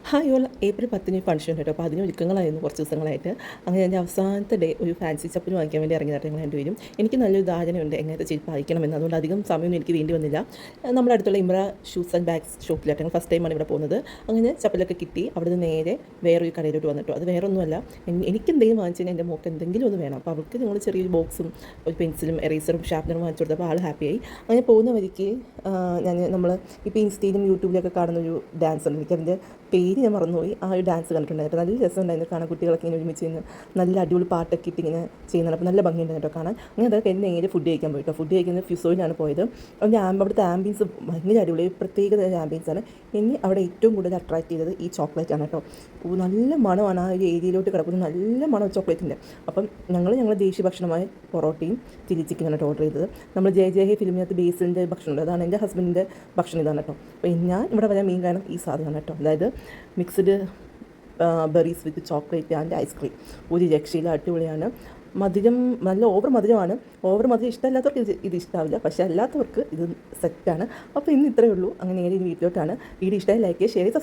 Hi all April 10 function കേട്ടോ. അപ്പോൾ അതിന് ഒരുക്കങ്ങളായിരുന്നു കുറച്ച് ദിവസങ്ങളായിട്ട്. അങ്ങനെ എൻ്റെ അവസാനത്തെ ഡേ ഒരു ഫാൻസി ചപ്പൽ വാങ്ങിക്കാൻ വേണ്ടി ഇറങ്ങിയിട്ട് ഞങ്ങൾ രണ്ടുപേരും. എനിക്ക് നല്ലൊരു ധാരണയുണ്ട് എങ്ങനത്തെ ചെരുപ്പ് അയക്കണമെന്ന്. അതുകൊണ്ട് അധികം സമയമൊന്നും എനിക്ക് വേണ്ടി വന്നില്ല. നമ്മുടെ അടുത്തുള്ള ഇമ്ര ഷൂസ് ആൻഡ് ബാഗ്സ് ഷോപ്പിലായിട്ട് ഞങ്ങൾ ഫസ്റ്റ് ടൈമാണ് ഇവിടെ പോകുന്നത്. അങ്ങനെ ചപ്പലൊക്കെ കിട്ടി. അവിടെ നിന്ന് നേരെ വേറൊരു കടയിലോട്ട് വന്നിട്ടോ. അത് വേറെ ഒന്നുമല്ല, എനിക്ക് എന്തെങ്കിലും വാങ്ങിച്ചു കഴിഞ്ഞാൽ എൻ്റെ മോൾക്ക് എന്തെങ്കിലും ഒന്ന് വേണം. അപ്പോൾ അവൾക്ക് ഞങ്ങൾ ചെറിയൊരു ബോക്സും ഒരു പെൻസിലും എറേസറും ഷാർപ്പനറും വാങ്ങിച്ചു കൊടുത്തപ്പോൾ ആൾ ഹാപ്പിയായി. അങ്ങനെ പോകുന്ന വഴിക്ക് നമ്മൾ ഇപ്പോൾ ഇൻസ്റ്റയിലും യൂട്യൂബിലൊക്കെ കാണുന്നൊരു ഡാൻസ് ഉണ്ട്. എനിക്കതിൻ്റെ പേര് ഞാൻ മറന്നുപോയി. ആ ഒരു ഡാൻസ് കണ്ടിട്ടുണ്ടായിരുന്നു. നല്ല രസമുണ്ടായിരുന്നു കാണാൻ. കുട്ടികളൊക്കെ ഇങ്ങനെ ഒരുമിച്ച് നിന്ന് നല്ല അടിപൊളി പാട്ടൊക്കെ ഇട്ട് ഇങ്ങനെ ചെയ്യുന്നത്. അപ്പോൾ നല്ല ഭംഗിയുണ്ടായിരുന്നു കേട്ടോ കാണാൻ. അങ്ങനെ അതൊക്കെ എന്നെ നേരെ ഫുഡ് കഴിക്കാൻ പോയിട്ടോ. ഫുഡ് കഴിക്കുന്നത് ഫ്യൂസോയിലാണ് പോയത്. അതിൻ്റെ അവിടുത്തെ ആംബിയൻസ് ഭയങ്കര അടിപൊളി, പ്രത്യേകത ആംബിയൻസാണ്. എന്നെ അവിടെ ഏറ്റവും കൂടുതൽ അട്രാക്ട് ചെയ്തത് ഈ ചോക്ലേറ്റ് ആണ് കേട്ടോ. നല്ല മണമാണ് ആ ഒരു ഏരിയയിലോട്ട് കിടക്കുന്നത്. നല്ല മണം ചോക്ലേറ്റിൻ്റെ. അപ്പം ഞങ്ങളുടെ ദേശീയ ഭക്ഷണമായ പൊറോട്ടയും ചില്ലി ചിക്കനാണ് കേട്ടോ ഓർഡർ ചെയ്തത്. നമ്മൾ ജെ ജെ ഹേ ഫിലിമിനകത്ത് ബേസിലിൻ്റെ ഭക്ഷണമുണ്ട്. അതാണ് എൻ്റെ ഹസ്ബൻഡിൻ്റെ ഭക്ഷണം ഇതാണ് കേട്ടോ. അപ്പോൾ ഞാൻ ഇവിടെ വരാൻ മെയിൻ കാരണം ഈ സാധനമാണ് കേട്ടോ. അതായത് mixed berries with chocolate and ice cream. ഒരു രക്ഷയില്ല, അടിപൊളിയാണ്. മധുരം നല്ല ഓവർ മധുരമാണ്. ഓവർ മധുരം ഇഷ്ടമല്ലാത്തവർക്ക് ഇത് ഇഷ്ടമാവില്ല, പക്ഷേ അല്ലാത്തവർക്ക് ഇത് സെറ്റാണ്. അപ്പോൾ ഇന്ന് ഇത്രയേ ഉള്ളൂ. അങ്ങനെ നേരെ വീട്ടിലോട്ടാണ്. വീഡിയോ ഇഷ്ടമായി ലൈക്ക് ചെയ്യുക, ഷെയർ ചെയ്യുക.